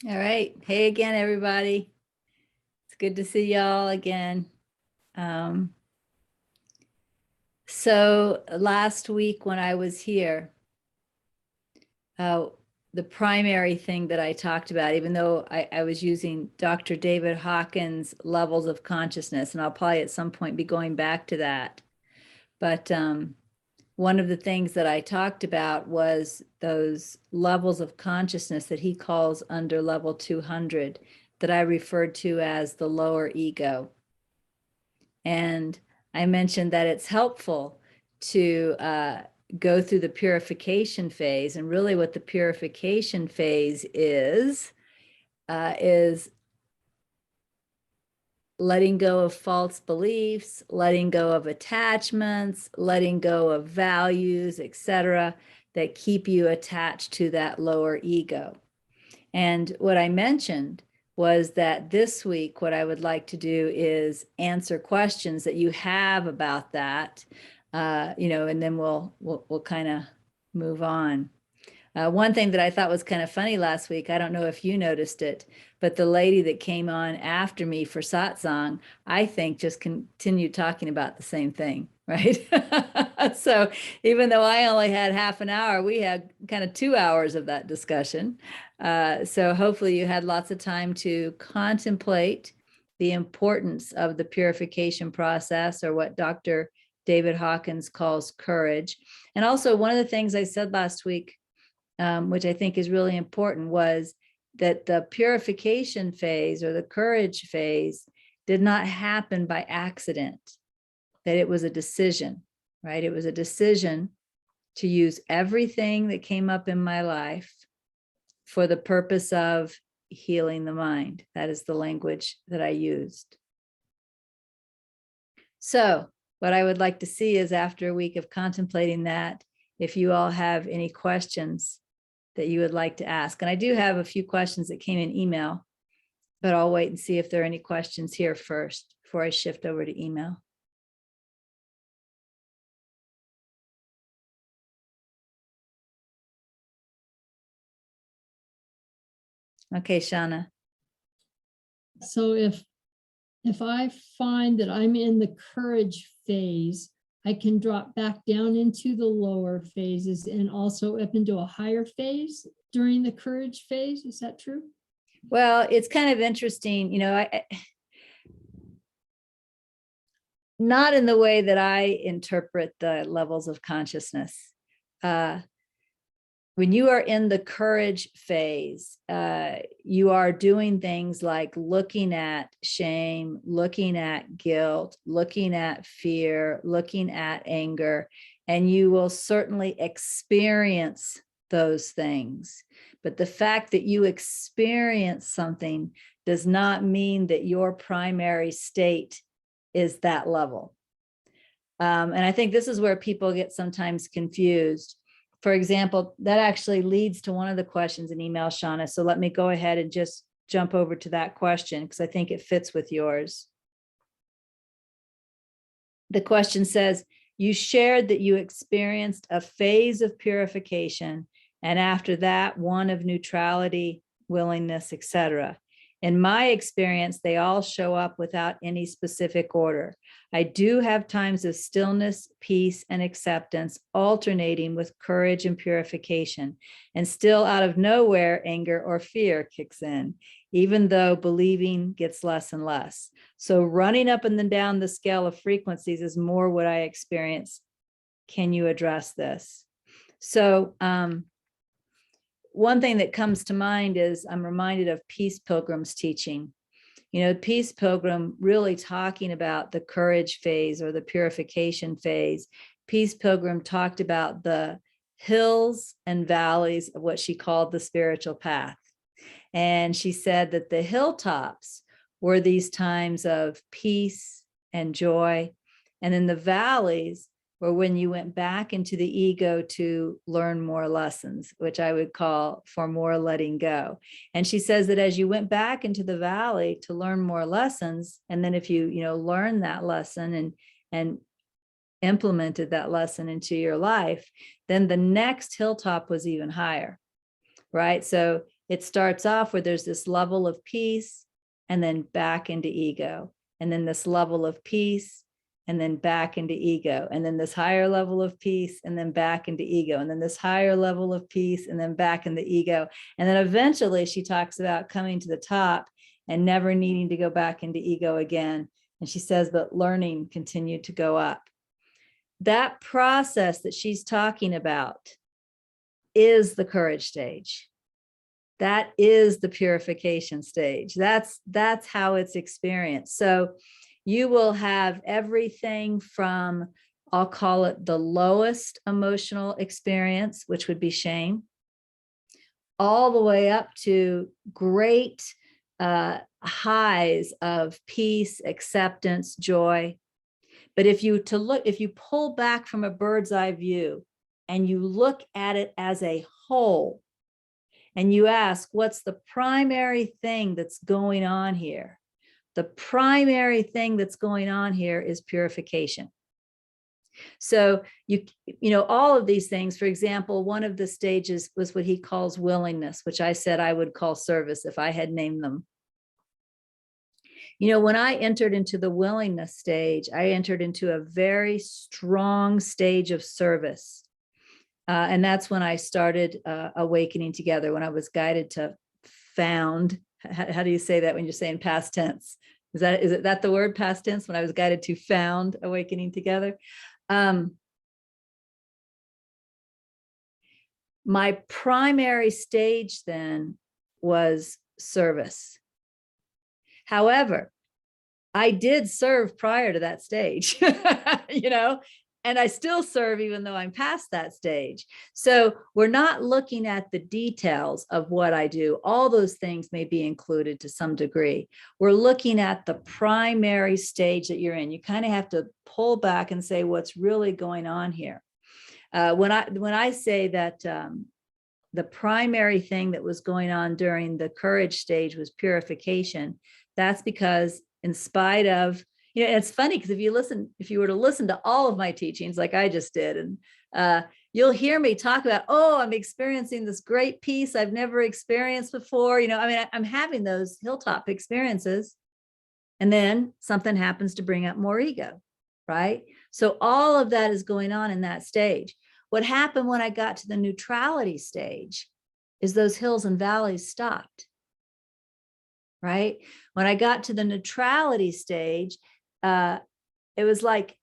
All right. Hey again, everybody. It's good to see y'all again. So last week when I was here, the primary thing that I talked about, even though I was using Dr. David Hawkins' levels of consciousness, and I'll probably at some point be going back to that. But one of the things that I talked about was those levels of consciousness that he calls under level 200, that I referred to as the lower ego. And I mentioned that it's helpful to go through the purification phase. And really what the purification phase is letting go of false beliefs, letting go of attachments, letting go of values, etc., that keep you attached to that lower ego. And what I mentioned was that this week, what I would like to do is answer questions that you have about that, and then we'll kind of move on. One thing that I thought was kind of funny last week, I don't know if you noticed it, but the lady that came on after me for Satsang, I think just continued talking about the same thing, right? So even though I only had half an hour, we had kind of 2 hours of that discussion. So hopefully you had lots of time to contemplate the importance of the purification process, or what Dr. David Hawkins calls courage. And also, one of the things I said last week, which I think is really important, was that the purification phase, or the courage phase, did not happen by accident, that it was a decision, right? It was a decision to use everything that came up in my life for the purpose of healing the mind. That is the language that I used. So what I would like to see is, after a week of contemplating that, if you all have any questions that you would like to ask. And I do have a few questions that came in email, but I'll wait and see if there are any questions here first before I shift over to email. Okay, Shauna. So if I find that I'm in the courage phase, I can drop back down into the lower phases and also up into a higher phase during the courage phase. Is that true? Well, it's kind of interesting, not in the way that I interpret the levels of consciousness. When you are in the courage phase, you are doing things like looking at shame, looking at guilt, looking at fear, looking at anger, and you will certainly experience those things. But the fact that you experience something does not mean that your primary state is that level. And I think this is where people get sometimes confused. For example, that actually leads to one of the questions in email, Shauna. So let me go ahead and just jump over to that question, because I think it fits with yours. The question says, you shared that you experienced a phase of purification, and after that, one of neutrality, willingness, etc. In my experience, they all show up without any specific order. I do have times of stillness, peace, and acceptance, alternating with courage and purification. And still, out of nowhere, anger or fear kicks in, even though believing gets less and less. So running up and then down the scale of frequencies is more what I experience. Can you address this? So, one thing that comes to mind is I'm reminded of Peace Pilgrim's teaching. Peace Pilgrim really talking about the courage phase, or the purification phase. Peace Pilgrim talked about the hills and valleys of what she called the spiritual path. And she said that the hilltops were these times of peace and joy. And then the valleys were when you went back into the ego to learn more lessons, which I would call for more letting go. And she says that as you went back into the valley to learn more lessons, and then if you learn that lesson and implemented that lesson into your life, then the next hilltop was even higher, right? So it starts off where there's this level of peace and then back into ego, and then this level of peace and then back into ego, and then this higher level of peace and then back into ego, and then this higher level of peace and then back into ego. And then eventually she talks about coming to the top and never needing to go back into ego again. And she says, but learning continued to go up. That process that she's talking about is the courage stage. That is the purification stage. That's how it's experienced. So you will have everything from, I'll call it the lowest emotional experience, which would be shame, all the way up to great highs of peace, acceptance, joy. But if you pull back from a bird's eye view and you look at it as a whole, and you ask, what's the primary thing that's going on here? The primary thing that's going on here is purification. So you know, all of these things, for example, one of the stages was what he calls willingness, which I said I would call service if I had named them. You know, when I entered into the willingness stage, I entered into a very strong stage of service. And that's when I started awakening together, when I was guided to found. How do you say that when you're saying past tense? Is that the word, past tense? When I was guided to found awakening together. My primary stage then was service. However, I did serve prior to that stage, you know, and I still serve even though I'm past that stage. So we're not looking at the details of what I do. All those things may be included to some degree. We're looking at the primary stage that you're in. You kind of have to pull back and say what's really going on here. When I say that the primary thing that was going on during the courage stage was purification, that's because in spite of, you know, it's funny because if you were to listen to all of my teachings, like I just did, and you'll hear me talk about, oh, I'm experiencing this great peace I've never experienced before. You know, I mean, I'm having those hilltop experiences, and then something happens to bring up more ego, right? So all of that is going on in that stage. What happened when I got to the neutrality stage is those hills and valleys stopped, right? When I got to the neutrality stage, it was like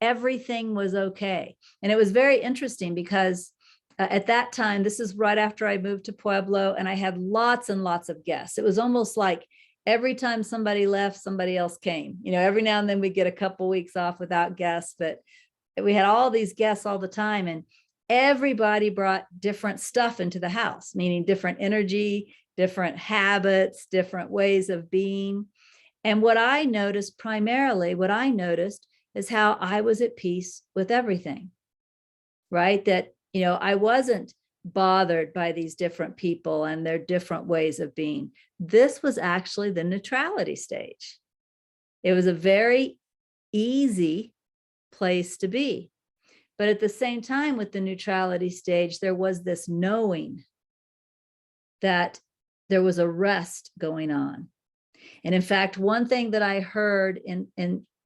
everything was okay. And it was very interesting because at that time, this is right after I moved to Pueblo, and I had lots and lots of guests. It was almost like every time somebody left, somebody else came. You know, every now and then we get a couple weeks off without guests, but we had all these guests all the time, and everybody brought different stuff into the house, meaning different energy, different habits, different ways of being. And what I noticed is how I was at peace with everything, right? That, you know, I wasn't bothered by these different people and their different ways of being. This was actually the neutrality stage. It was a very easy place to be. But at the same time, with the neutrality stage, there was this knowing that there was a rest going on. And in fact, one thing that I heard and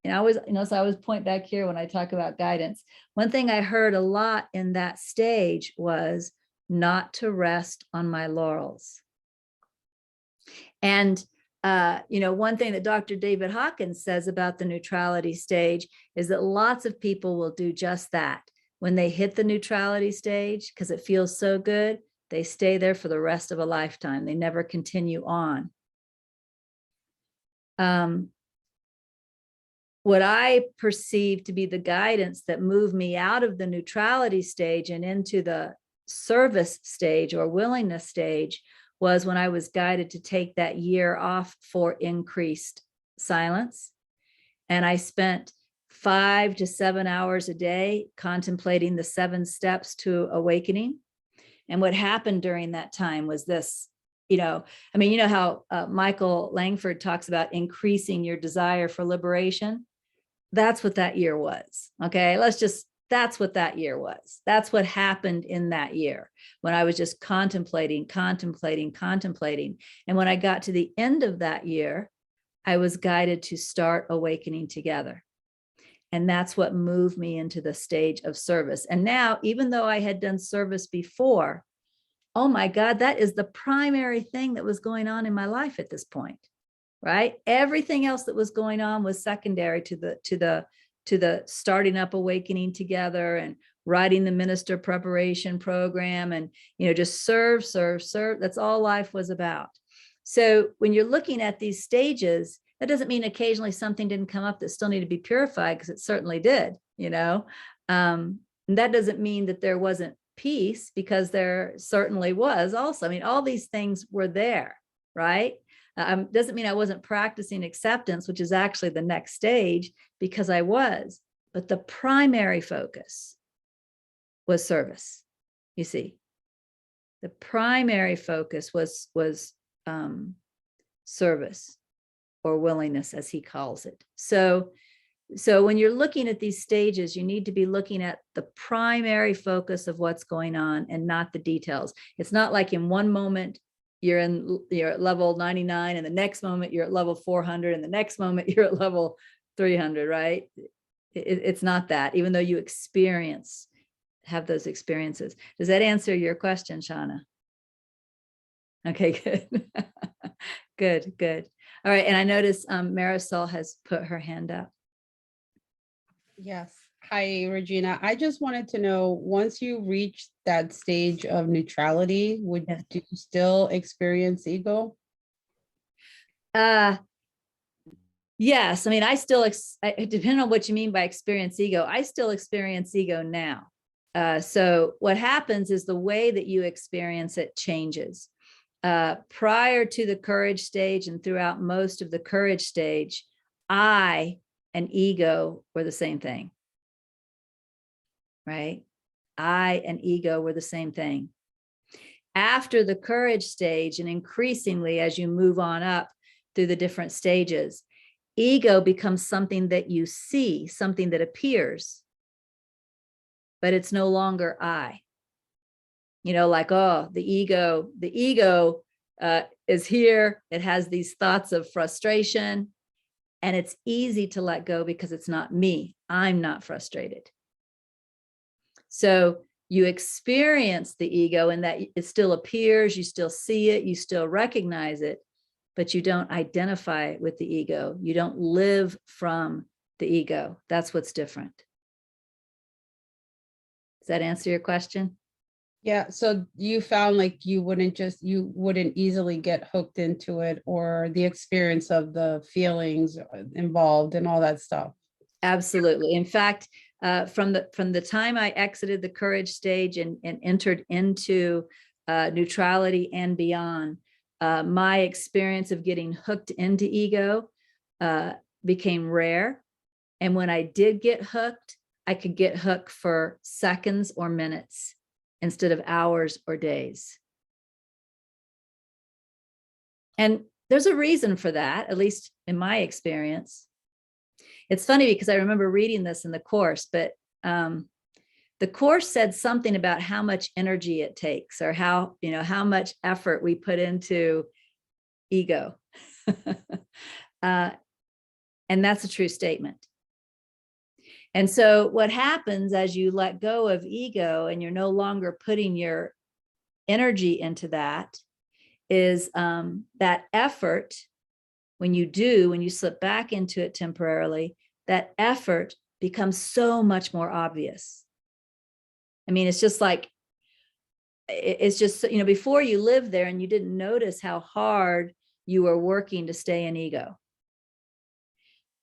I always, you know, so I always point back here when I talk about guidance. One thing I heard a lot in that stage was not to rest on my laurels. And, you know, one thing that Dr. David Hawkins says about the neutrality stage is that lots of people will do just that. When they hit the neutrality stage, because it feels so good, they stay there for the rest of a lifetime. They never continue on. What I perceive to be the guidance that moved me out of the neutrality stage and into the service stage or willingness stage was when I was guided to take that year off for increased silence. And I spent 5 to 7 hours a day contemplating the 7 steps to awakening. And what happened during that time was this, you know, I mean, you know how Michael Langford talks about increasing your desire for liberation. That's what that year was. Okay, let's just That's what that year was. That's what happened in that year when I was just contemplating. And when I got to the end of that year, I was guided to start awakening together. And that's what moved me into the stage of service. And now, even though I had done service before, oh my God, that is the primary thing that was going on in my life at this point, right? Everything else that was going on was secondary to the starting up awakening together and writing the minister preparation program and, just serve. That's all life was about. So when you're looking at these stages, that doesn't mean occasionally something didn't come up that still needed to be purified, because it certainly did, and that doesn't mean that there wasn't peace, because there certainly was also. I mean, all these things were there, right? Doesn't mean I wasn't practicing acceptance, which is actually the next stage, because I was, but the primary focus was service. You see, the primary focus was service, or willingness, as he calls it. So when you're looking at these stages, you need to be looking at the primary focus of what's going on and not the details. It's not like in one moment you're at level 99, and the next moment you're at level 400, and the next moment you're at level 300, right? It's not that, even though you have those experiences. Does that answer your question, Shauna? Okay, good. Good. All right. And I noticed Marisol has put her hand up. Yes. Hi, Regina. I just wanted to know, once you reach that stage of neutrality, do you still experience ego? Yes. I mean, I still, depending on what you mean by experience ego, I still experience ego now. So what happens is the way that you experience it changes. Prior to the courage stage and throughout most of the courage stage, I and ego were the same thing, right? I and ego were the same thing. After the courage stage, and increasingly as you move on up through the different stages, ego becomes something that you see, something that appears, but it's no longer I. Like, oh, the ego is here. It has these thoughts of frustration, and it's easy to let go because it's not me. I'm not frustrated. So you experience the ego, and that it still appears, you still see it, you still recognize it, but you don't identify with the ego. You don't live from the ego. That's what's different. Does that answer your question? Yeah. So you found like you wouldn't easily get hooked into it, or the experience of the feelings involved and all that stuff. Absolutely. In fact, from the time I exited the courage stage and entered into neutrality and beyond, my experience of getting hooked into ego became rare. And when I did get hooked, I could get hooked for seconds or minutes instead of hours or days. And there's a reason for that, at least in my experience. It's funny because I remember reading this in the course, but the course said something about how much energy it takes, or how much effort we put into ego. And that's a true statement. And so what happens as you let go of ego and you're no longer putting your energy into that is that effort, when you slip back into it temporarily, that effort becomes so much more obvious. I mean, it's just, before you lived there and you didn't notice how hard you were working to stay in ego.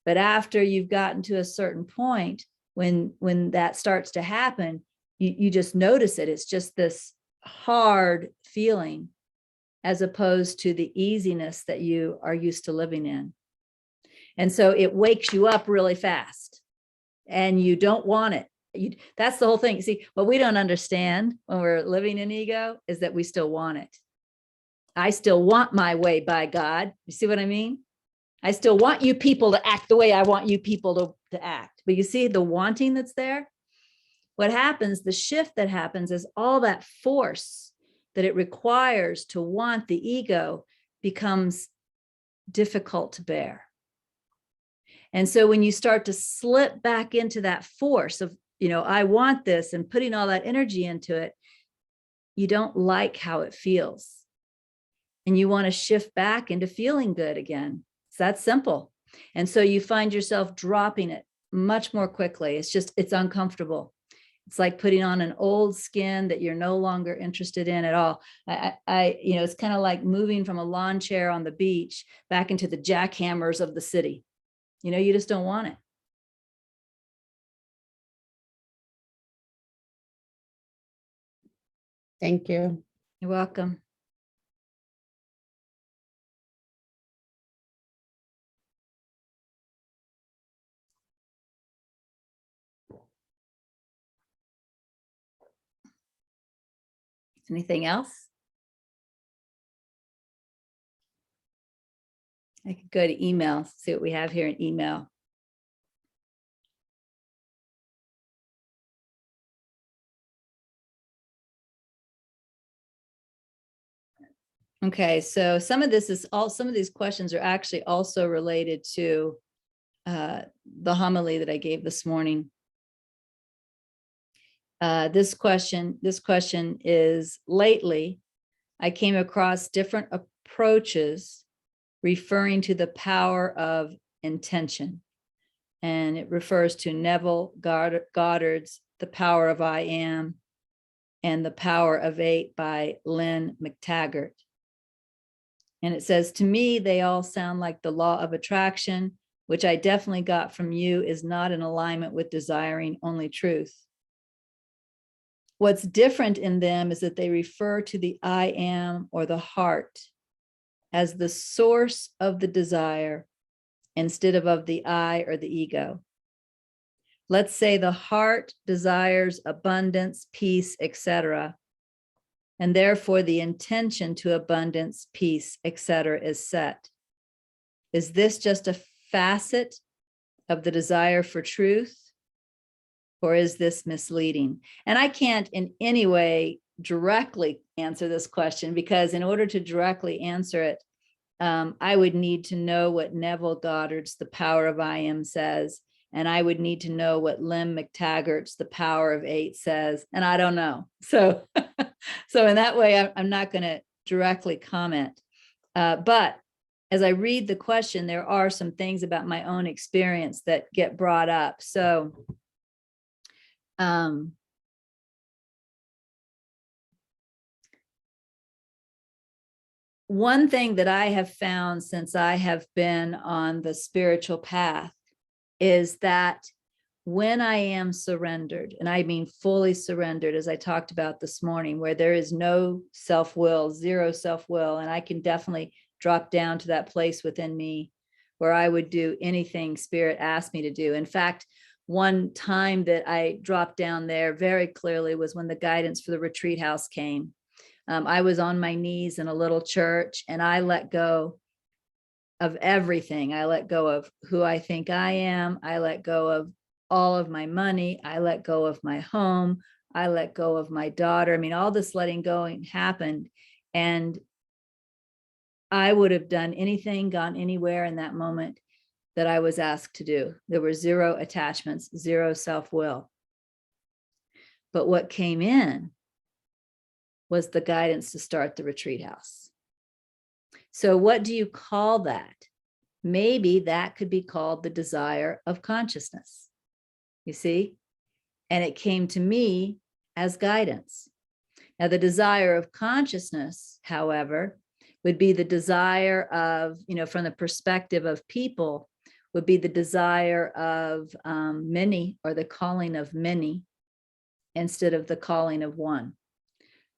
But after you've gotten to a certain point, when that starts to happen, you just notice it. It's just this hard feeling, as opposed to the easiness that you are used to living in. And so it wakes you up really fast, and you don't want it. That's the whole thing. See, what we don't understand when we're living in ego is that we still want it. I still want my way by God. You see what I mean? I still want you people to act the way I want you people to act. But you see the wanting that's there? what happens, the shift that happens is all that force that it requires to want the ego becomes difficult to bear. And so when you start to slip back into that force of, I want this, and putting all that energy into it, you don't like how it feels. And you want to shift back into feeling good again. It's that simple. And so you find yourself dropping it much more quickly. It's uncomfortable. It's like putting on an old skin that you're no longer interested in at all. It's kind of like moving from a lawn chair on the beach back into the jackhammers of the city. You just don't want it. Thank you. You're welcome. Anything else? I could go to email, see what we have here in email. Okay, so some of these questions are actually also related to the homily that I gave this morning. This question is, lately, I came across different approaches referring to the power of intention. And it refers to Neville Goddard's The Power of I Am and The Power of Eight by Lynn McTaggart. And it says, to me, they all sound like the law of attraction, which I definitely got from you is not in alignment with desiring only truth. What's different in them is that they refer to the I am, or the heart, as the source of the desire instead of the I or the ego. Let's say the heart desires abundance, peace, etc., and therefore the intention to abundance, peace, etc. is set. Is this just a facet of the desire for truth, or is this misleading? And I can't in any way directly answer this question, because in order to directly answer it, I would need to know what Neville Goddard's The Power of I Am says, and I would need to know what Lynn McTaggart's The Power of Eight says, and I don't know. So, so in that way, I'm not going to directly comment. But as I read the question, there are some things about my own experience that get brought up. So, one thing that I have found since I have been on the spiritual path is that when I am surrendered, and I mean fully surrendered, as I talked about this morning, where there is no self-will, zero self-will, and I can definitely drop down to that place within me where I would do anything Spirit asked me to do. In fact, one time that I dropped down there very clearly was when the guidance for the retreat house came. I was on my knees in a little church, and I let go of everything. I let go of who I think I am. I let go of all of my money. I let go of my home. I let go of my daughter. I mean, all this letting go happened. And I would have done anything, gone anywhere in that moment that I was asked to do. There were zero attachments, zero self-will. But what came in was the guidance to start the retreat house. So what do you call that? Maybe that could be called the desire of consciousness, you see? And it came to me as guidance. Now, the desire of consciousness, however, would be the desire of, from the perspective of people, would be the desire of many, or the calling of many, instead of the calling of one.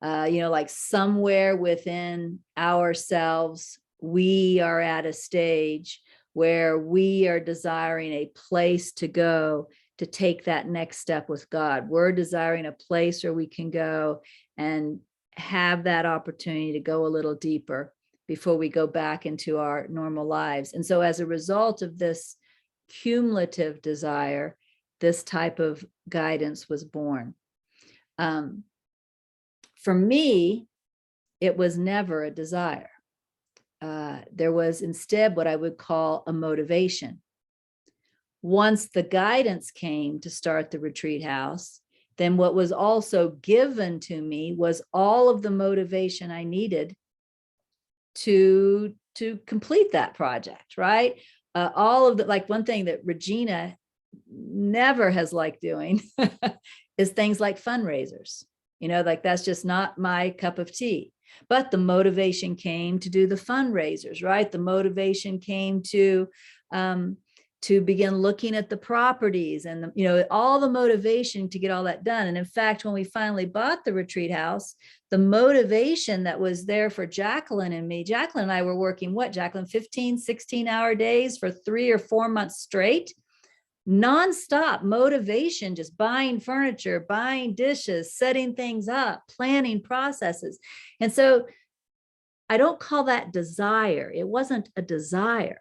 Like somewhere within ourselves, we are at a stage where we are desiring a place to go to take that next step with God. We're desiring a place where we can go and have that opportunity to go a little deeper before we go back into our normal lives. And so as a result of this cumulative desire, this type of guidance was born. For me, it was never a desire. There was instead what I would call a motivation. Once the guidance came to start the retreat house, then what was also given to me was all of the motivation I needed to complete that project, right? All of the, like one thing that Regina never has liked doing is things like fundraisers. You know, like that's just not my cup of tea. But the motivation came to do the fundraisers, right? The motivation came to begin looking at the properties and, you know, all the motivation to get all that done. And in fact, when we finally bought the retreat house, the motivation that was there for Jacqueline and me, Jacqueline and I were working, what, Jacqueline, 15, 16-hour days for 3 or 4 months straight, nonstop motivation, just buying furniture, buying dishes, setting things up, planning processes. And so I don't call that desire. It wasn't a desire,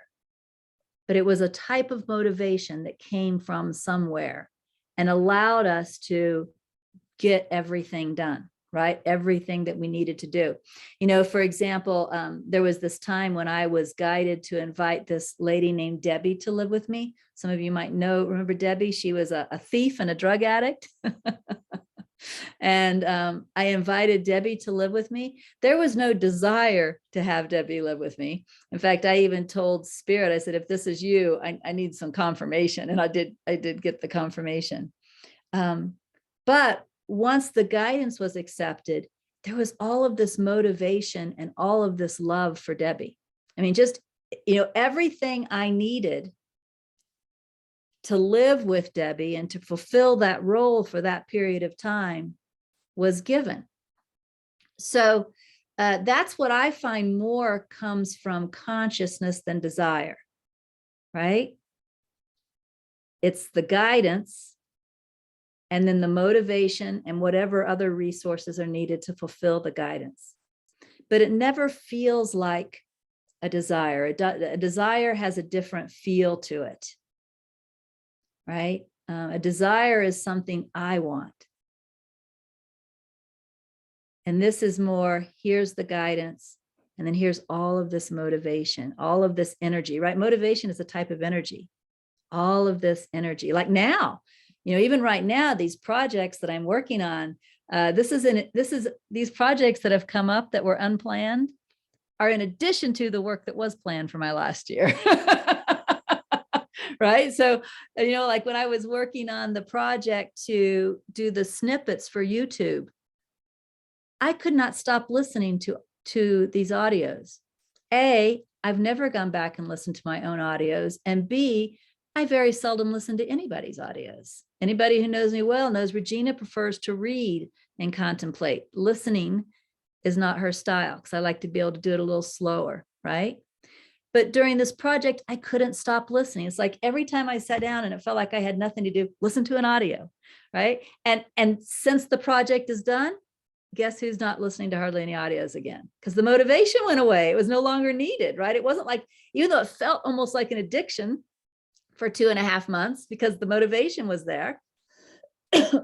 but it was a type of motivation that came from somewhere and allowed us to get everything done, right? Everything that we needed to do. You know, for example, there was this time when I was guided to invite this lady named Debbie to live with me. Some of you might know, remember Debbie? She was a thief and a drug addict. And I invited Debbie to live with me. There was no desire to have Debbie live with me. In fact, I even told Spirit, I said, if this is you, I need some confirmation. And I did get the confirmation. But once the guidance was accepted, there was all of this motivation and all of this love for Debbie. I mean, just, you know, everything I needed to live with Debbie and to fulfill that role for that period of time was given. So that's what I find more comes from consciousness than desire, right? It's the guidance and then the motivation and whatever other resources are needed to fulfill the guidance. But it never feels like a desire. A desire has a different feel to it. Right? A desire is something I want. And this is more, here's the guidance, and then here's all of this motivation, all of this energy, right? Motivation is a type of energy, all of this energy. Like now, you know, even right now, these projects that I'm working on, these projects that have come up that were unplanned are in addition to the work that was planned for my last year. Right. So, you know, like when I was working on the project to do the snippets for YouTube, I could not stop listening to these audios. A, I've never gone back and listened to my own audios. And B, I very seldom listen to anybody's audios. Anybody who knows me well knows Regina prefers to read and contemplate. Listening is not her style because I like to be able to do it a little slower, right? But during this project, I couldn't stop listening. It's like every time I sat down and it felt like I had nothing to do, listen to an audio, right? And since the project is done, guess who's not listening to hardly any audios again? Because the motivation went away. It was no longer needed, right? It wasn't like, even though it felt almost like an addiction for 2.5 months because the motivation was there.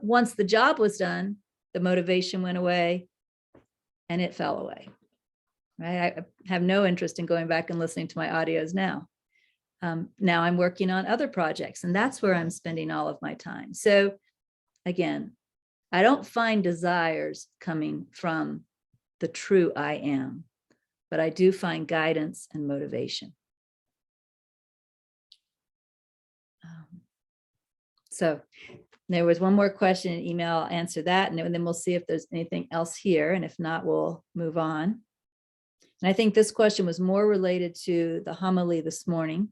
Once the job was done, the motivation went away and it fell away. Right? I have no interest in going back and listening to my audios now. Now I'm working on other projects and that's where I'm spending all of my time. So again, I don't find desires coming from the true I am, but I do find guidance and motivation. So there was one more question in email. I'll answer that and then we'll see if there's anything else here. And if not, we'll move on. And I think this question was more related to the homily this morning.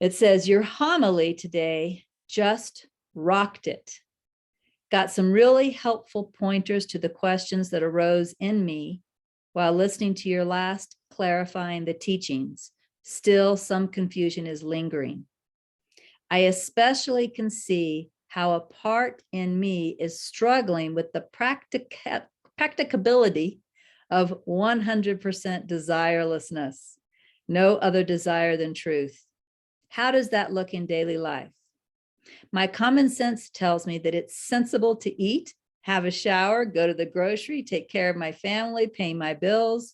It says, your homily today just rocked it. Got some really helpful pointers to the questions that arose in me while listening to your last clarifying the teachings. Still, some confusion is lingering. I especially can see how a part in me is struggling with the practicability of 100% desirelessness, no other desire than truth. How does that look in daily life? My common sense tells me that it's sensible to eat, have a shower, go to the grocery, take care of my family, pay my bills.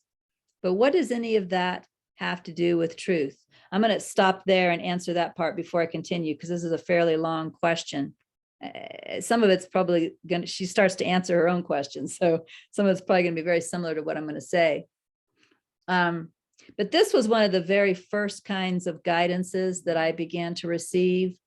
But what does any of that have to do with truth? I'm going to stop there and answer that part before I continue, because this is a fairly long question. Some of it's probably going to, she starts to answer her own questions. So some of it's probably going to be very similar to what I'm going to say. But this was one of the very first kinds of guidances that I began to receive,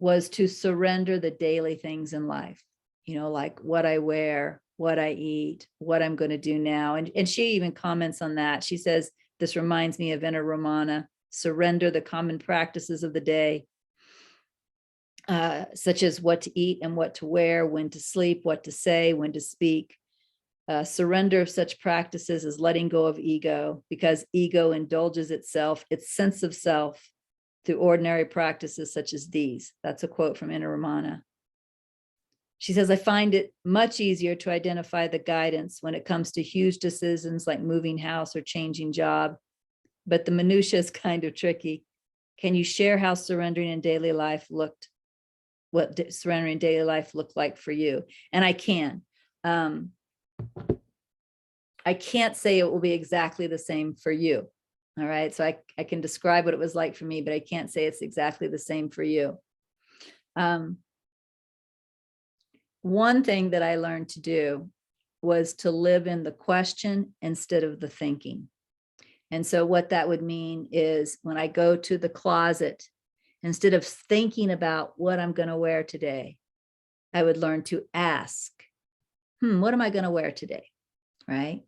was to surrender the daily things in life, you know, like what I wear, what I eat, what I'm going to do now. And she even comments on that. She says, this reminds me of Inner Ramana, surrender the common practices of the day, such as what to eat and what to wear, when to sleep, what to say, when to speak. Surrender of such practices is letting go of ego, because ego indulges itself, its sense of self, through ordinary practices such as these. That's a quote from Inner Ramana. She says, I find it much easier to identify the guidance when it comes to huge decisions like moving house or changing job, but the minutia is kind of tricky. Can you share how surrendering in daily life looked, what surrendering in daily life looked like for you? And I can. I can't say it will be exactly the same for you. All right. So I can describe what it was like for me, but I can't say it's exactly the same for you. One thing that I learned to do was to live in the question instead of the thinking. And so what that would mean is when I go to the closet, instead of thinking about what I'm going to wear today, I would learn to ask, what am I going to wear today? Right.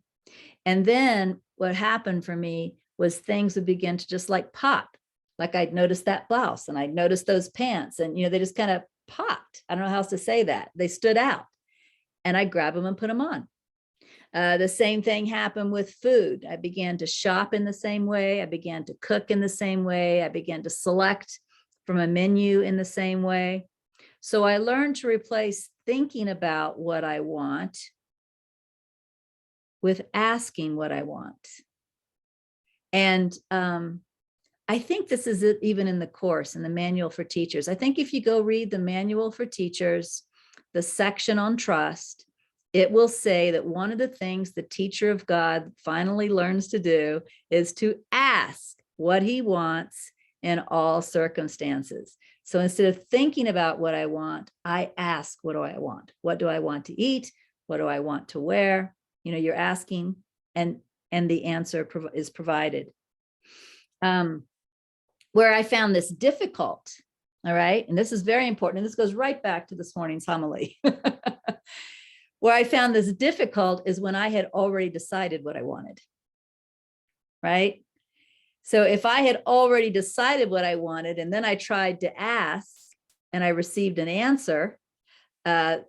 And then what happened for me was things would begin to just like pop. Like I'd notice that blouse and I'd notice those pants, and, you know, they just kind of popped. I don't know how else to say that. They stood out, and I grab them and put them on. The same thing happened with food. I began to shop in the same way. I began to cook in the same way. I began to select from a menu in the same way. So I learned to replace thinking about what I want with asking what I want. And I think this is it even in the course, in the manual for teachers. I think if you go read the manual for teachers, the section on trust, it will say that one of the things the teacher of God finally learns to do is to ask what he wants in all circumstances. So instead of thinking about what I want, I ask, what do I want? What do I want to eat? What do I want to wear? You know, you're asking, and the answer is provided. Where I found this difficult, all right, and this is very important, and this goes right back to this morning's homily. Where I found this difficult is when I had already decided what I wanted, right? So if I had already decided what I wanted, and then I tried to ask, and I received an answer, there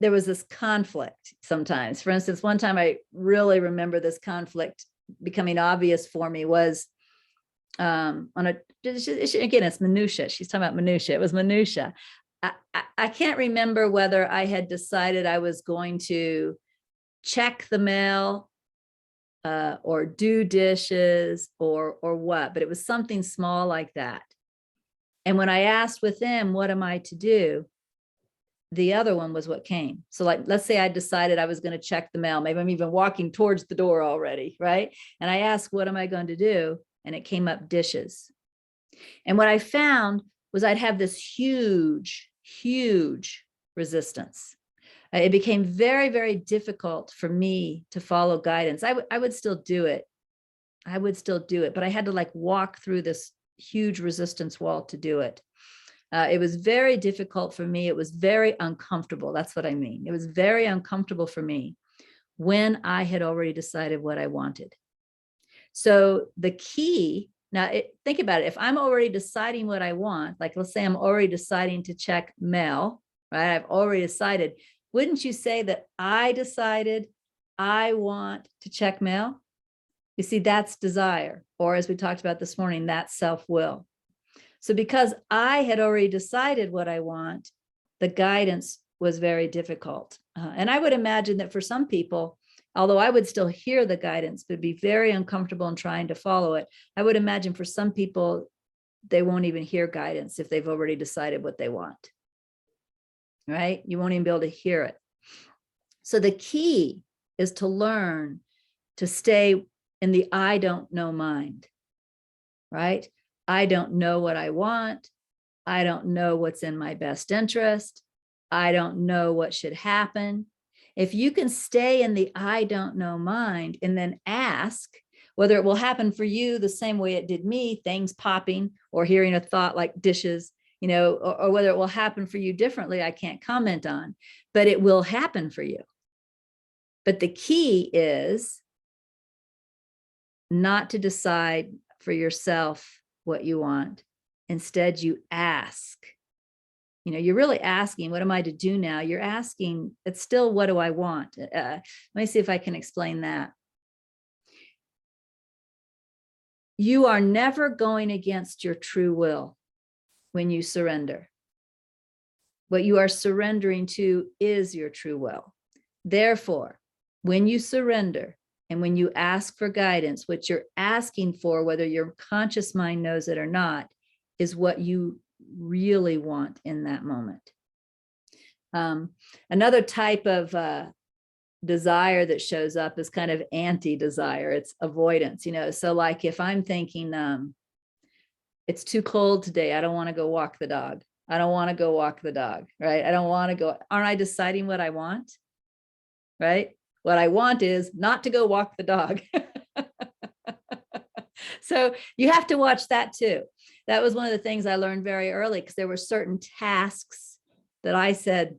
was this conflict sometimes. For instance, one time I really remember this conflict becoming obvious for me was again, it's minutia. She's talking about minutia. It was minutia. I can't remember whether I had decided I was going to check the mail or do dishes or what, but it was something small like that. And when I asked with them, what am I to do? The other one was what came. So like, let's say I decided I was going to check the mail. Maybe I'm even walking towards the door already, right? And I asked, what am I going to do? And it came up dishes. And what I found was I'd have this huge, huge resistance. It became very, very difficult for me to follow guidance. I would still do it. I would still do it, but I had to like walk through this huge resistance wall to do it. It was very difficult for me. It was very uncomfortable. That's what I mean. It was very uncomfortable for me when I had already decided what I wanted. So the key, now think about it. If I'm already deciding what I want, like let's say I'm already deciding to check mail, right? I've already decided. Wouldn't you say that I decided I want to check mail? You see, that's desire, or as we talked about this morning, that's self-will. So because I had already decided what I want, the guidance was very difficult. And I would imagine that for some people, although I would still hear the guidance, but be very uncomfortable in trying to follow it. I would imagine for some people, they won't even hear guidance if they've already decided what they want, right? You won't even be able to hear it. So the key is to learn to stay in the I don't know mind, right? I don't know what I want. I don't know what's in my best interest. I don't know what should happen. If you can stay in the I don't know mind and then ask whether it will happen for you the same way it did me, things popping or hearing a thought like dishes, you know, or whether it will happen for you differently, I can't comment on, but it will happen for you. But the key is not to decide for yourself what you want. Instead, you ask. You know, you're really asking, what am I to do now? You're asking, it's still, what do I want? Let me see if I can explain that. You are never going against your true will when you surrender. What you are surrendering to is your true will. Therefore, when you surrender and when you ask for guidance, what you're asking for, whether your conscious mind knows it or not, is what you really want in that moment. Another type of desire that shows up is kind of anti-desire. It's avoidance, you know. So like if I'm thinking, it's too cold today, I don't want to go walk the dog. I don't want to go walk the dog, right? I don't want to go. Aren't I deciding what I want, right? What I want is not to go walk the dog. So you have to watch that too. That was one of the things I learned very early, because there were certain tasks that I said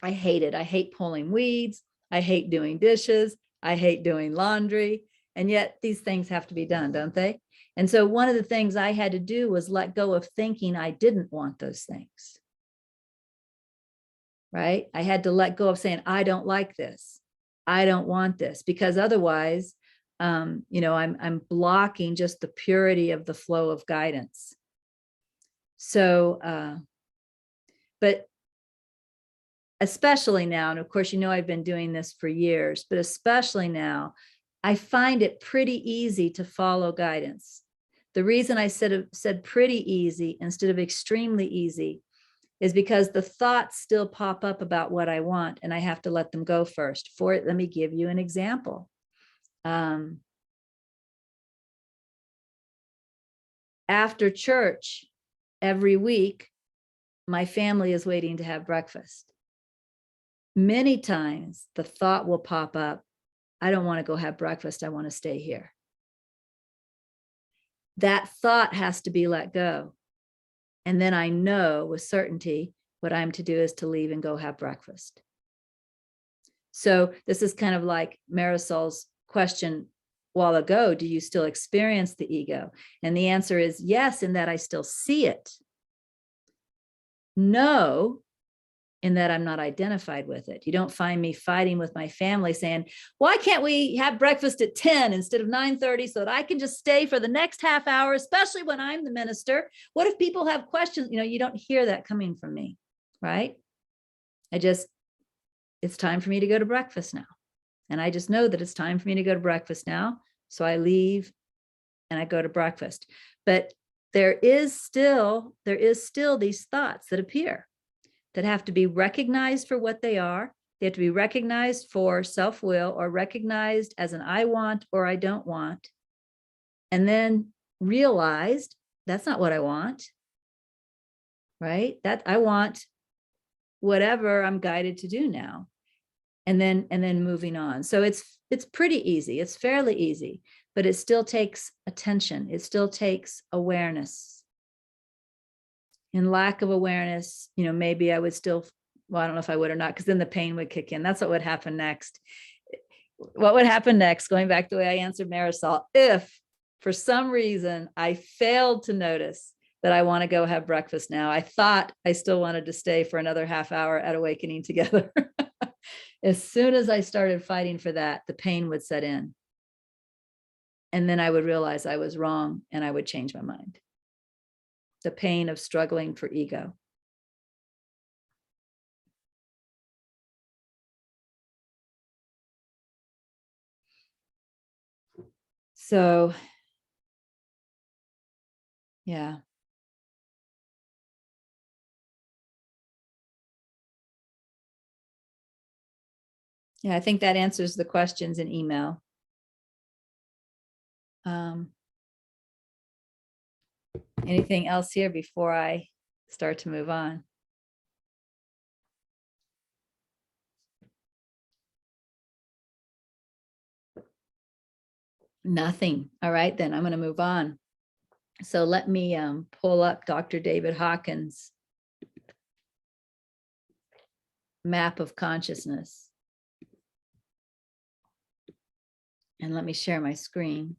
I hated. I hate pulling weeds. I hate doing dishes. I hate doing laundry. And yet these things have to be done, don't they? And so one of the things I had to do was let go of thinking I didn't want those things. Right? I had to let go of saying, I don't like this. I don't want this, because otherwise, you know, I'm blocking just the purity of the flow of guidance. So, but especially now, and of course, you know, I've been doing this for years, but especially now, I find it pretty easy to follow guidance. The reason I said pretty easy instead of extremely easy is because the thoughts still pop up about what I want, and I have to let them go first. For it, let me give you an example. After church every week, my family is waiting to have breakfast. Many times the thought will pop up, I don't want to go have breakfast, I want to stay here. That thought has to be let go. And then I know with certainty what I'm to do is to leave and go have breakfast. So this is kind of like Marisol's question a while ago, do you still experience the ego? And the answer is yes, in that I still see it. No, in that I'm not identified with it. You don't find me fighting with my family saying, why can't we have breakfast at 10 instead of 9:30 so that I can just stay for the next half hour, especially when I'm the minister? What if people have questions? You know, you don't hear that coming from me, right? It's time for me to go to breakfast now. And I just know that it's time for me to go to breakfast now. So I leave and I go to breakfast. But there is still these thoughts that appear that have to be recognized for what they are. They have to be recognized for self-will, or recognized as an I want or I don't want. And then realized that's not what I want, right? That I want whatever I'm guided to do now. And then moving on. So it's pretty easy. It's fairly easy, but it still takes attention. It still takes awareness. In lack of awareness, you know, maybe I would still, well, I don't know if I would or not, because then the pain would kick in. That's what would happen next. What would happen next, going back to the way I answered Marisol, if for some reason I failed to notice that I want to go have breakfast now, I thought I still wanted to stay for another half hour at Awakening Together. As soon as I started fighting for that, the pain would set in. And then I would realize I was wrong and I would change my mind. The pain of struggling for ego. So, yeah. Yeah, I think that answers the questions in email. Anything else here before I start to move on? Nothing. All right, then I'm going to move on. So let me pull up Dr. David Hawkins' map of consciousness. And let me share my screen.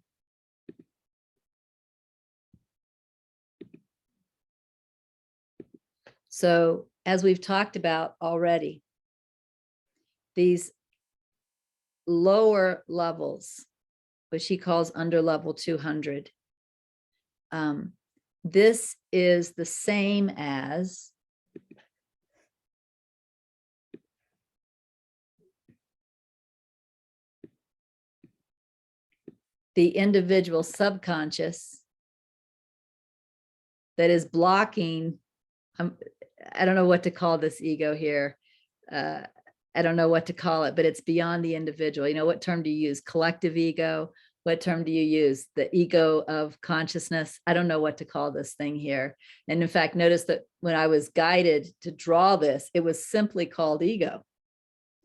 So as we've talked about already, these lower levels, which he calls under level 200, this is the same as the individual subconscious that is blocking. I don't know what to call this ego here. I don't know what to call it, but it's beyond the individual. You know, what term do you use? Collective ego? What term do you use? The ego of consciousness? I don't know what to call this thing here. And in fact, notice that when I was guided to draw this, it was simply called ego,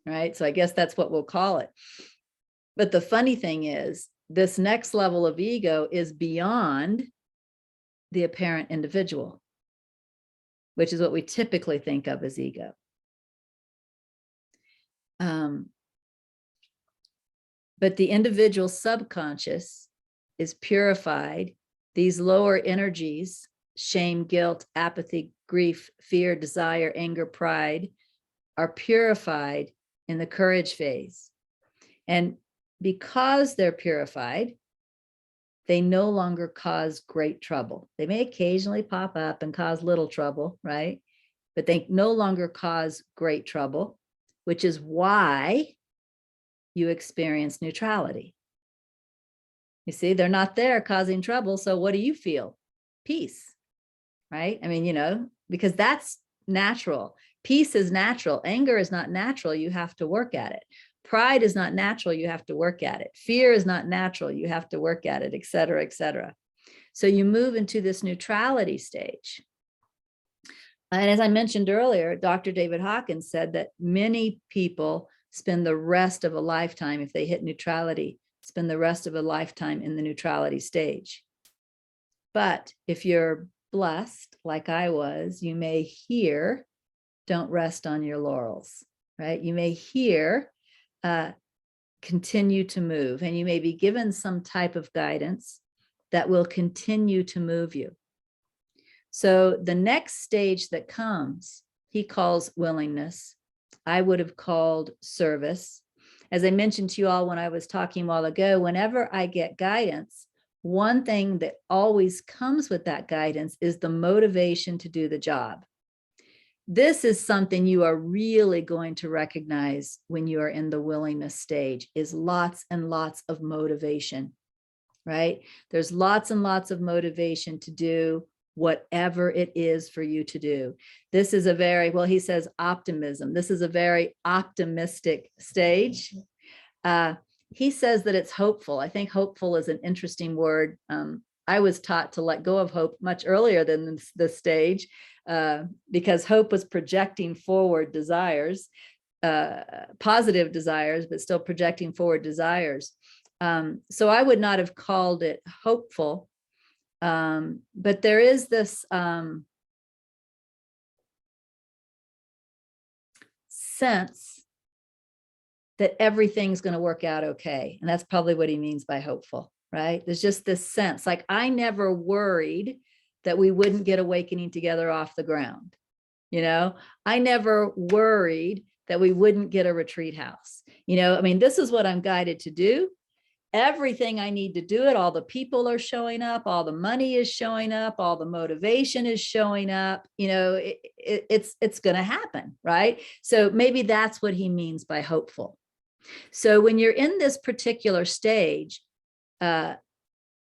right? So I guess that's what we'll call it. But the funny thing is, this next level of ego is beyond the apparent individual, which is what we typically think of as ego. But the individual subconscious is purified. These lower energies, shame, guilt, apathy, grief, fear, desire, anger, pride, are purified in the courage phase. And because they're purified, they no longer cause great trouble. They may occasionally pop up and cause little trouble, right? But they no longer cause great trouble, which is why you experience neutrality. You see, they're not there causing trouble. So what do you feel? Peace, right? I mean, you know, because that's natural. Peace is natural. Anger is not natural. You have to work at it. Pride is not natural. You have to work at it. Fear is not natural. You have to work at it, et cetera, et cetera. So you move into this neutrality stage. And as I mentioned earlier, Dr. David Hawkins said that many people spend the rest of a lifetime, if they hit neutrality, spend the rest of a lifetime in the neutrality stage. But if you're blessed, like I was, you may hear, don't rest on your laurels, right? You may hear, continue to move, and you may be given some type of guidance that will continue to move you. So the next stage that comes, he calls willingness. I would have called service. As I mentioned to you all when I was talking a while ago, whenever I get guidance, one thing that always comes with that guidance is the motivation to do the job. This is something you are really going to recognize when you are in the willingness stage, is lots and lots of motivation, right? There's lots and lots of motivation to do whatever it is for you to do. This is a very, well, he says optimism. This is a very optimistic stage. He says that it's hopeful. I think hopeful is an interesting word. I was taught to let go of hope much earlier than this stage, because hope was projecting forward desires, positive desires, but still projecting forward desires. So I would not have called it hopeful. But there is this sense that everything's going to work out okay. And that's probably what he means by hopeful, right? There's just this sense, like I never worried that we wouldn't get Awakening Together off the ground. You know, I never worried that we wouldn't get a retreat house. You know, I mean, this is what I'm guided to do. Everything I need to do it, all the people are showing up, all the money is showing up, all the motivation is showing up, you know, it's going to happen, right? So maybe that's what he means by hopeful. So when you're in this particular stage,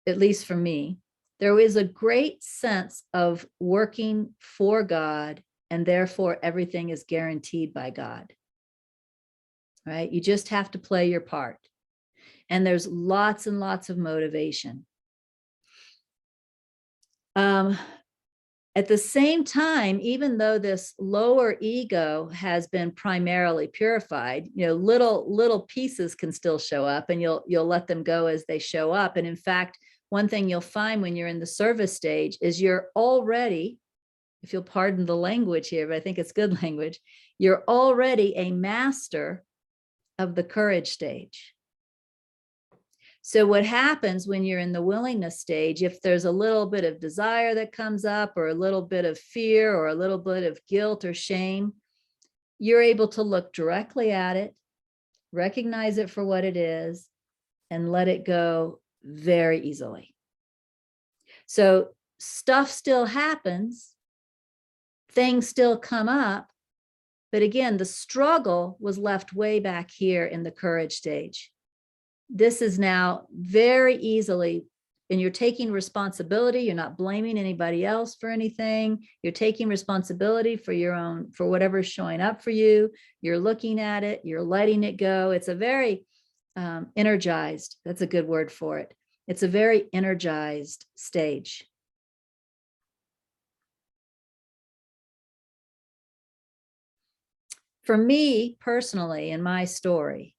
at least for me, there is a great sense of working for God, and therefore everything is guaranteed by God, right? You just have to play your part. And there's lots and lots of motivation. At the same time, even though this lower ego has been primarily purified, little pieces can still show up, and you'll let them go as they show up. And in fact, one thing you'll find when you're in the service stage is you're already, if you'll pardon the language here, but I think it's good language, you're already a master of the courage stage. So what happens when you're in the willingness stage, if there's a little bit of desire that comes up, or a little bit of fear, or a little bit of guilt or shame, you're able to look directly at it, recognize it for what it is, and let it go very easily. So stuff still happens, things still come up, but again, the struggle was left way back here in the courage stage. This is now very easily, and you're taking responsibility. You're not blaming anybody else for anything. You're taking responsibility for your own, for whatever's showing up for you. You're looking at it, you're letting it go. It's a very energized, that's a good word for it. It's a very energized stage. For me personally, in my story,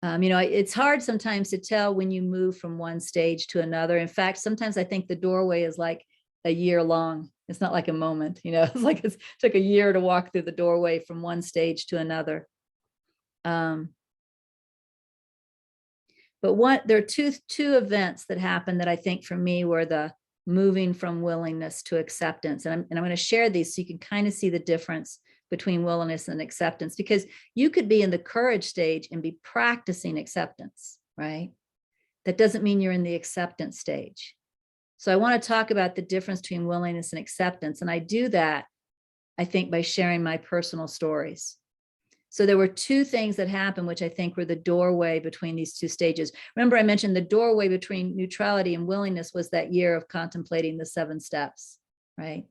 it's hard sometimes to tell when you move from one stage to another. In fact, sometimes I think the doorway is like a year long. It's not like a moment, it's like it took a year to walk through the doorway from one stage to another. But there are two events that happened that I think for me were the moving from willingness to acceptance. And I'm going to share these so you can kind of see the difference between willingness and acceptance, because you could be in the courage stage and be practicing acceptance, right? That doesn't mean you're in the acceptance stage. So I want to talk about the difference between willingness and acceptance. And I do that, I think, by sharing my personal stories. So there were two things that happened, which I think were the doorway between these two stages. Remember, I mentioned the doorway between neutrality and willingness was that year of contemplating the 7 steps, right?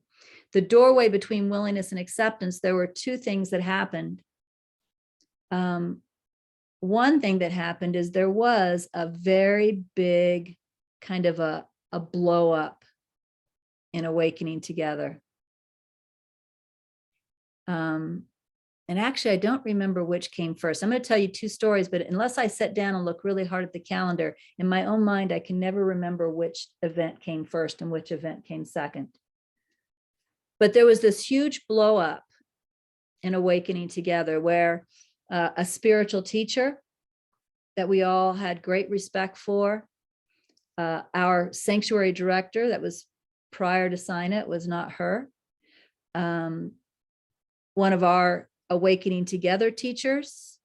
The doorway between willingness and acceptance, there were two things that happened. One thing that happened is there was a very big kind of a blow up in Awakening Together. And actually, I don't remember which came first. I'm going to tell you 2 stories, but unless I sit down and look really hard at the calendar, in my own mind, I can never remember which event came first and which event came second. But there was this huge blow up in Awakening Together where a spiritual teacher that we all had great respect for, our sanctuary director that was prior to sign it was not her. One of our Awakening Together teachers.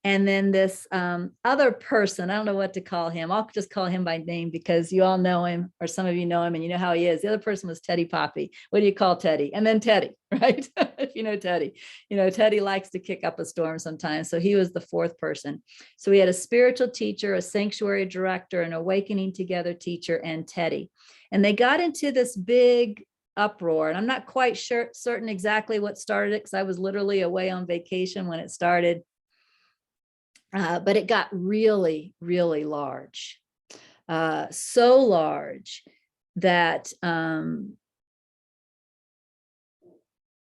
And then this other person, I don't know what to call him. I'll just call him by name because you all know him, or some of you know him and you know how he is. The other person was Teddy Poppy. What do you call Teddy? And then Teddy, right? If you know Teddy, Teddy likes to kick up a storm sometimes. So he was the 4th person. So we had a spiritual teacher, a sanctuary director, an Awakening Together teacher, and Teddy. And they got into this big uproar. And I'm not quite certain exactly what started it because I was literally away on vacation when it started. But it got really, really large. So large that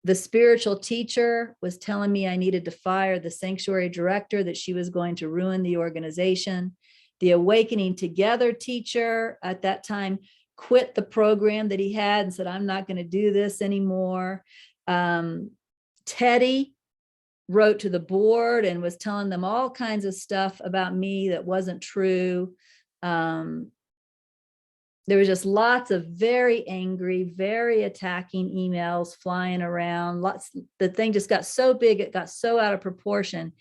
the spiritual teacher was telling me I needed to fire the sanctuary director, that she was going to ruin the organization. The Awakening Together teacher at that time quit the program that he had and said, I'm not going to do this anymore. Teddy wrote to the board and was telling them all kinds of stuff about me that wasn't true. There was just lots of very angry, very attacking emails flying around. The thing just got so big, it got so out of proportion.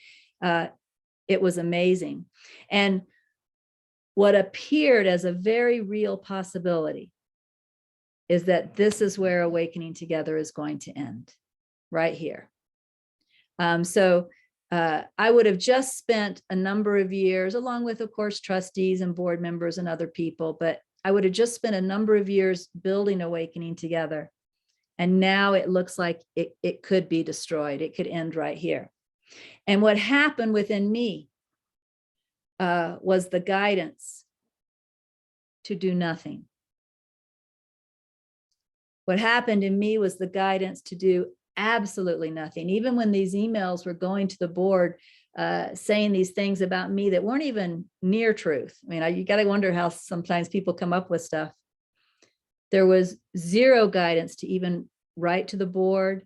It was amazing. And what appeared as a very real possibility is that this is where Awakening Together is going to end, right here. So I would have just spent a number of years, along with, of course, trustees and board members and other people, but I would have just spent a number of years building Awakening together. And now it looks like it could be destroyed. It could end right here. And what happened within me was the guidance to do nothing. What happened in me was the guidance to do absolutely nothing. Even when these emails were going to the board, saying these things about me that weren't even near truth. I mean, you got to wonder how sometimes people come up with stuff. There was zero guidance to even write to the board,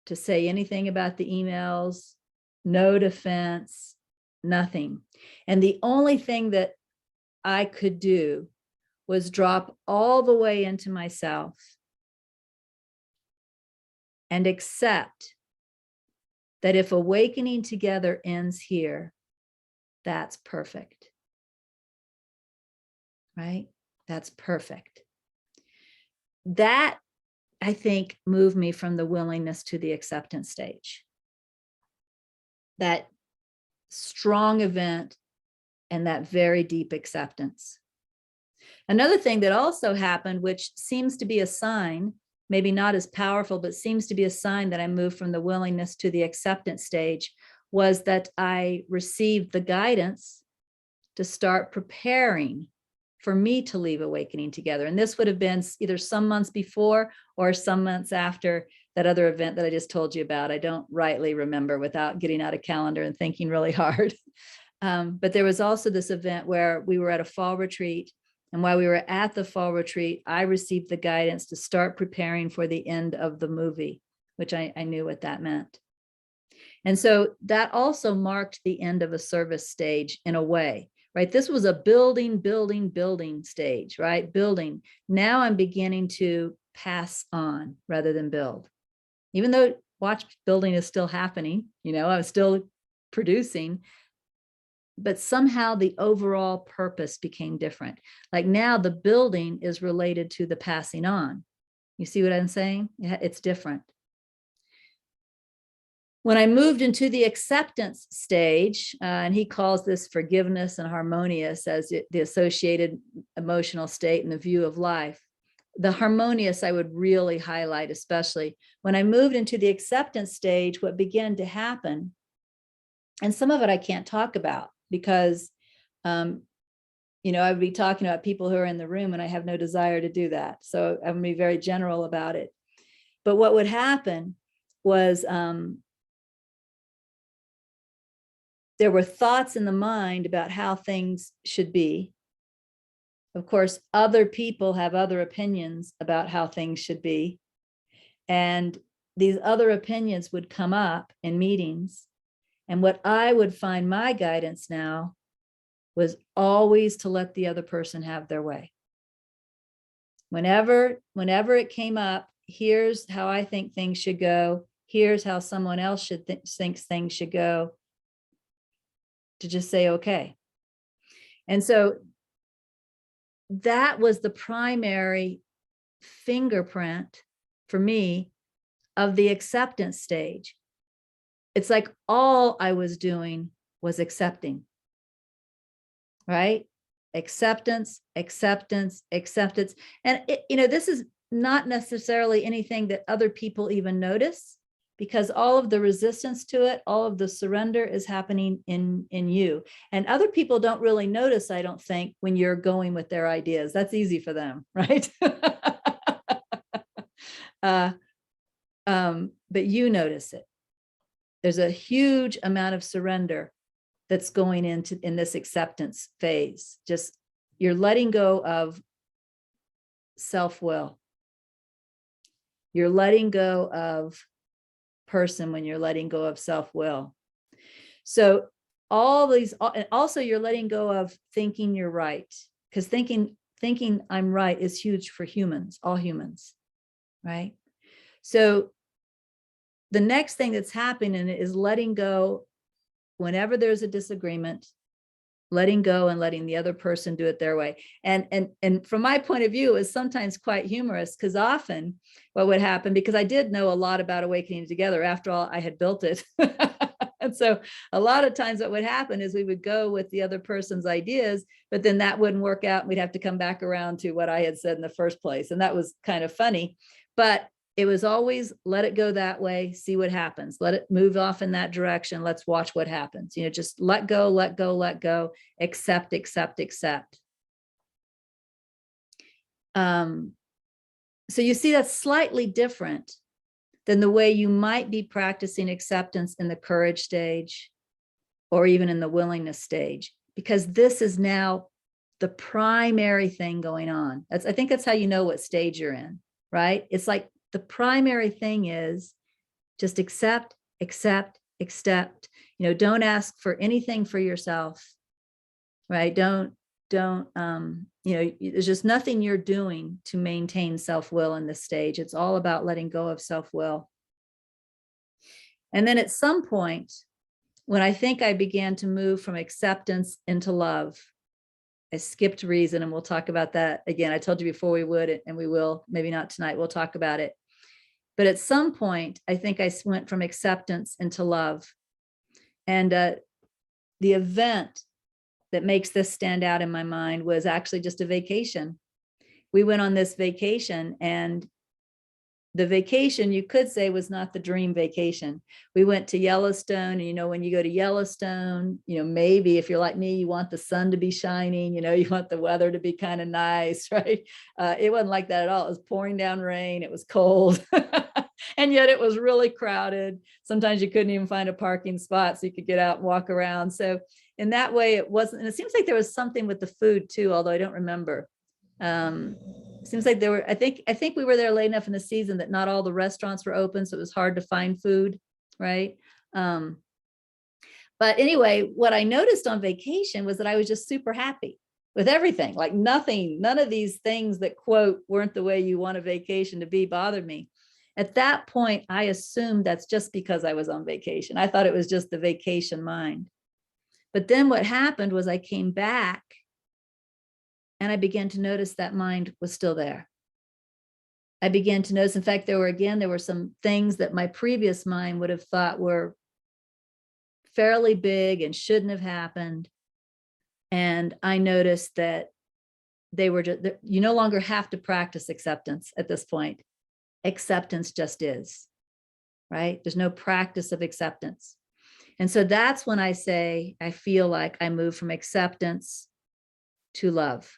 to say anything about the emails, no defense, nothing. And the only thing that I could do was drop all the way into myself and accept that if Awakening together ends here, that's perfect, right? That's perfect. That, I think, moved me from the willingness to the acceptance stage. That strong event and that very deep acceptance. Another thing that also happened, which seems to be a sign, maybe not as powerful, but seems to be a sign that I moved from the willingness to the acceptance stage, was that I received the guidance to start preparing for me to leave Awakening together. And this would have been either some months before or some months after that other event that I just told you about. I don't rightly remember without getting out a calendar and thinking really hard. But there was also this event where we were at a fall retreat. And while we were at the fall retreat, I received the guidance to start preparing for the end of the movie, which I knew what that meant. And so that also marked the end of a service stage in a way, right? This was a building stage, right? Building. Now I'm beginning to pass on rather than build. Even though watch building is still happening, I'm still producing, but somehow the overall purpose became different. Like now the building is related to the passing on. You see what I'm saying? It's different. When I moved into the acceptance stage, and he calls this forgiveness and harmonious as the associated emotional state and the view of life. The harmonious I would really highlight, especially when I moved into the acceptance stage, what began to happen, and some of it I can't talk about because, I would be talking about people who are in the room and I have no desire to do that. So I'm gonna be very general about it. But what would happen was there were thoughts in the mind about how things should be. Of course, other people have other opinions about how things should be. And these other opinions would come up in meetings. And what I would find my guidance now was always to let the other person have their way. Whenever it came up, here's how I think things should go. Here's how someone else should thinks things should go. To just say, okay. And so that was the primary fingerprint for me of the acceptance stage. It's like all I was doing was accepting, right? Acceptance, acceptance, acceptance. And this is not necessarily anything that other people even notice, because all of the resistance to it, all of the surrender is happening in you. And other people don't really notice, I don't think, when you're going with their ideas. That's easy for them, right? But you notice it. There's a huge amount of surrender that's going in this acceptance phase. Just you're letting go of self-will. You're letting go of person when you're letting go of self-will. So all these, and also you're letting go of thinking you're right, because thinking I'm right is huge for humans, all humans, right? So the next thing that's happening is letting go whenever there's a disagreement, letting go and letting the other person do it their way. And from my point of view, it was sometimes quite humorous, because often what would happen, because I did know a lot about Awakening Together, after all, I had built it. And so a lot of times what would happen is we would go with the other person's ideas, but then that wouldn't work out. We'd have to come back around to what I had said in the first place. And that was kind of funny, but it was always let it go that way, see what happens, let it move off in that direction. Let's watch what happens. Just let go, let go, let go, accept, accept, accept. So you see, that's slightly different than the way you might be practicing acceptance in the courage stage or even in the willingness stage, because this is now the primary thing going on. I think that's how you know what stage you're in, right? It's like the primary thing is just accept, accept, accept. Don't ask for anything for yourself, right? Don't, there's just nothing you're doing to maintain self-will in this stage. It's all about letting go of self-will. And then at some point, when I think I began to move from acceptance into love, I skipped reason, and we'll talk about that again. I told you before we would, and we will, maybe not tonight, we'll talk about it. But at some point, I think I went from acceptance into love. And the event that makes this stand out in my mind was actually just a vacation. We went on this vacation, and the vacation, you could say, was not the dream vacation. We went to Yellowstone, and when you go to Yellowstone, maybe if you're like me, you want the sun to be shining, you want the weather to be kind of nice, right? It wasn't like that at all. It was pouring down rain. It was cold. And yet it was really crowded. Sometimes you couldn't even find a parking spot so you could get out and walk around. So in that way, it wasn't, and it seems like there was something with the food too, although I don't remember. It seems like there were, I think we were there late enough in the season that not all the restaurants were open, so it was hard to find food, right? But anyway, what I noticed on vacation was that I was just super happy with everything. Like none of these things that, quote, weren't the way you want a vacation to be bothered me. At that point, I assumed that's just because I was on vacation. I thought it was just the vacation mind. But then what happened was I came back and I began to notice that mind was still there. I began to notice, in fact, there were some things that my previous mind would have thought were fairly big and shouldn't have happened. And I noticed that they were just, you no longer have to practice acceptance at this point. Acceptance just is, right? There's no practice of acceptance. And so that's when I say, I feel like I move from acceptance to love.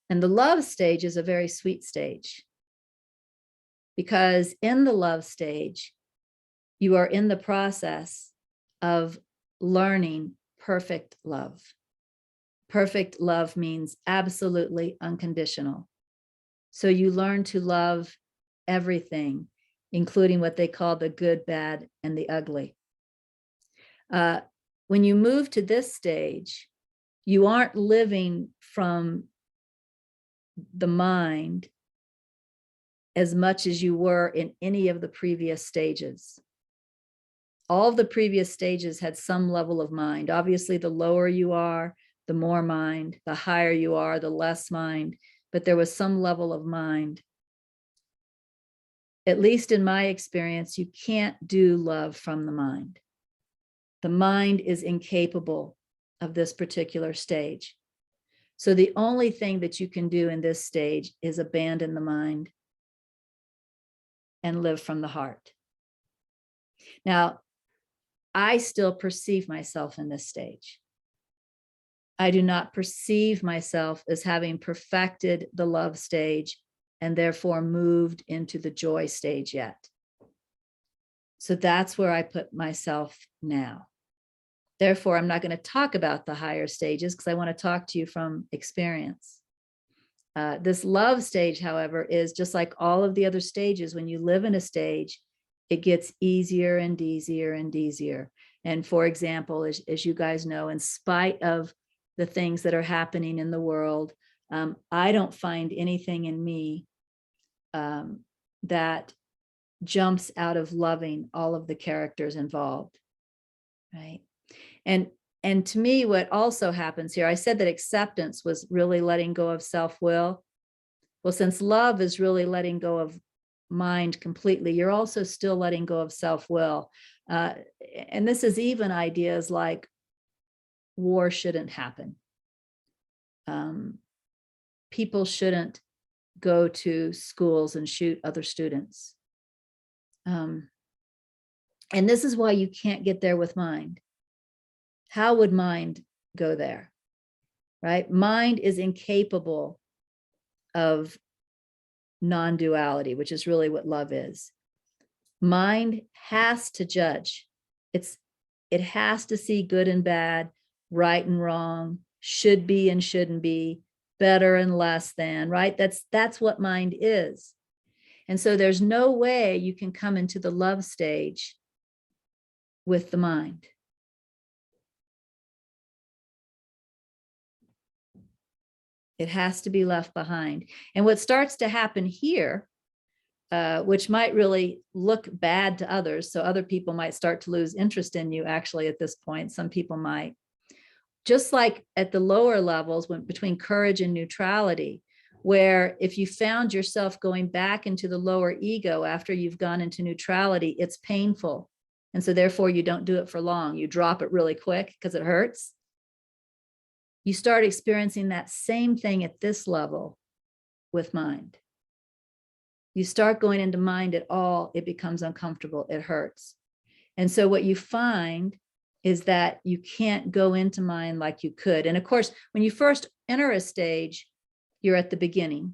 And the love stage is a very sweet stage, because in the love stage, you are in the process of learning perfect love. Perfect love means absolutely unconditional. So you learn to love everything, including what they call the good, bad, and the ugly. When you move to this stage, you aren't living from the mind as much as you were in any of the previous stages. All of the previous stages had some level of mind. Obviously, the lower you are, the more mind. The higher you are, the less mind. But there was some level of mind. At least in my experience, you can't do love from the mind. The mind is incapable of this particular stage. So the only thing that you can do in this stage is abandon the mind and live from the heart. Now, I still perceive myself in this stage. I do not perceive myself as having perfected the love stage and therefore moved into the joy stage yet. So that's where I put myself now. Therefore, I'm not going to talk about the higher stages because I want to talk to you from experience. This love stage, however, is just like all of the other stages. When you live in a stage, it gets easier and easier and easier. And for example, as you guys know, in spite of the things that are happening in the world, I don't find anything in me that jumps out of loving all of the characters involved, right? And to me, what also happens here, I said that acceptance was really letting go of self-will. Well, since love is really letting go of mind completely, you're also still letting go of self-will. And this is even ideas like war shouldn't happen. People shouldn't go to schools and shoot other students. And this is why you can't get there with mind. How would mind go there? Right? Mind is incapable of non-duality, which is really what love is. Mind has to judge. It has to see good and bad, right and wrong, should be and shouldn't be, better and less than, right? That's what mind is. And so there's no way you can come into the love stage with the mind. It has to be left behind. And what starts to happen here, which might really look bad to others, so other people might start to lose interest in you actually at this point, some people might, just like at the lower levels when between courage and neutrality, where if you found yourself going back into the lower ego after you've gone into neutrality, it's painful. And so therefore you don't do it for long. You drop it really quick because it hurts. You start experiencing that same thing at this level with mind. You start going into mind at all, it becomes uncomfortable, it hurts. And so what you find is that you can't go into mind like you could. And of course, when you first enter a stage, you're at the beginning.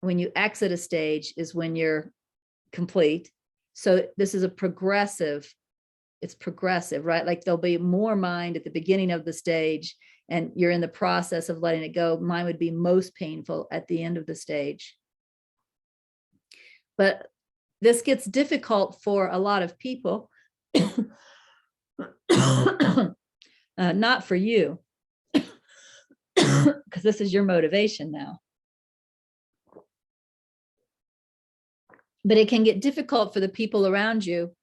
When you exit a stage is when you're complete. So this is a progressive, it's progressive, right? Like there'll be more mind at the beginning of the stage and you're in the process of letting it go. Mine would be most painful at the end of the stage. But this gets difficult for a lot of people. Not for you, because this is your motivation now. But it can get difficult for the people around you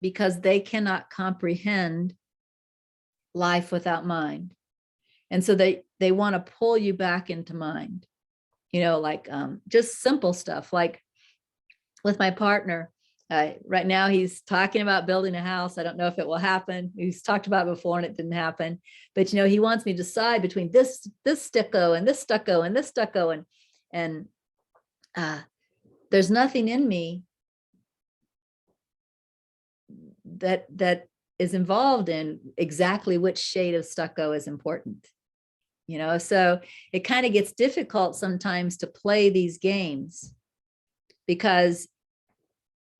because they cannot comprehend life without mind. And so they want to pull you back into mind, you know, like just simple stuff like with my partner. Right now he's talking about building a house. I don't know if it will happen. He's talked about it before and it didn't happen, but you know, he wants me to decide between this stucco and this stucco and this stucco. And there's nothing in me that is involved in exactly which shade of stucco is important, you know? So it kind of gets difficult sometimes to play these games because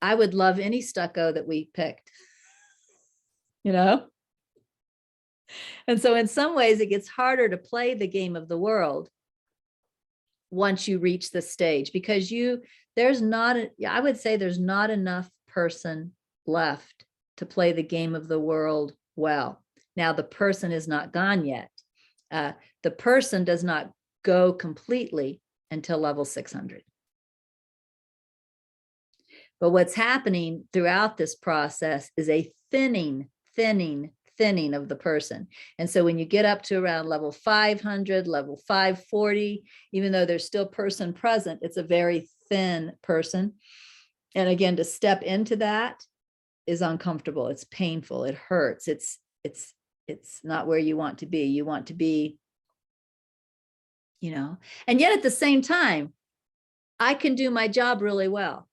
I would love any stucco that we picked, you know? And so in some ways it gets harder to play the game of the world once you reach the stage, because I would say there's not enough person left to play the game of the world well. Now the person is not gone yet. The person does not go completely until level 600. But what's happening throughout this process is a thinning of the person. And so when you get up to around level 500, level 540, even though there's still person present, it's a very thin person. And again, to step into that is uncomfortable. It's painful. It hurts. It's not where you want to be. You want to be, you know, and yet at the same time, I can do my job really well.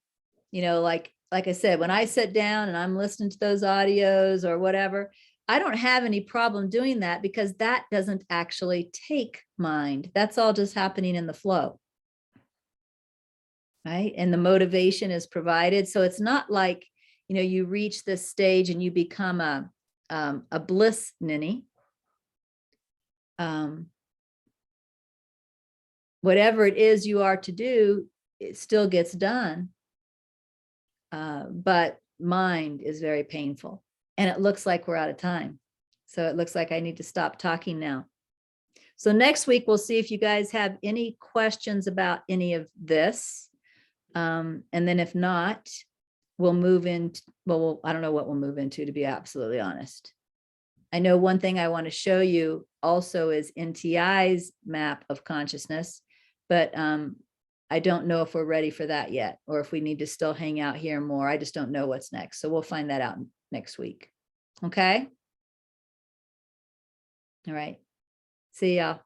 You know, like I said, when I sit down and I'm listening to those audios or whatever, I don't have any problem doing that because that doesn't actually take mind. That's all just happening in the flow. Right. And the motivation is provided. So it's not like, you know, you reach this stage and you become a bliss ninny. Whatever it is you are to do, it still gets done. But mind is very painful. And it looks like we're out of time. So it looks like I need to stop talking now. So next week, we'll see if you guys have any questions about any of this. And then if not, we'll move into, well, I don't know what we'll move into, to be absolutely honest. I know one thing I want to show you also is NTI's map of consciousness, but I don't know if we're ready for that yet, or if we need to still hang out here more. I just don't know what's next. So we'll find that out next week. Okay. All right. See y'all.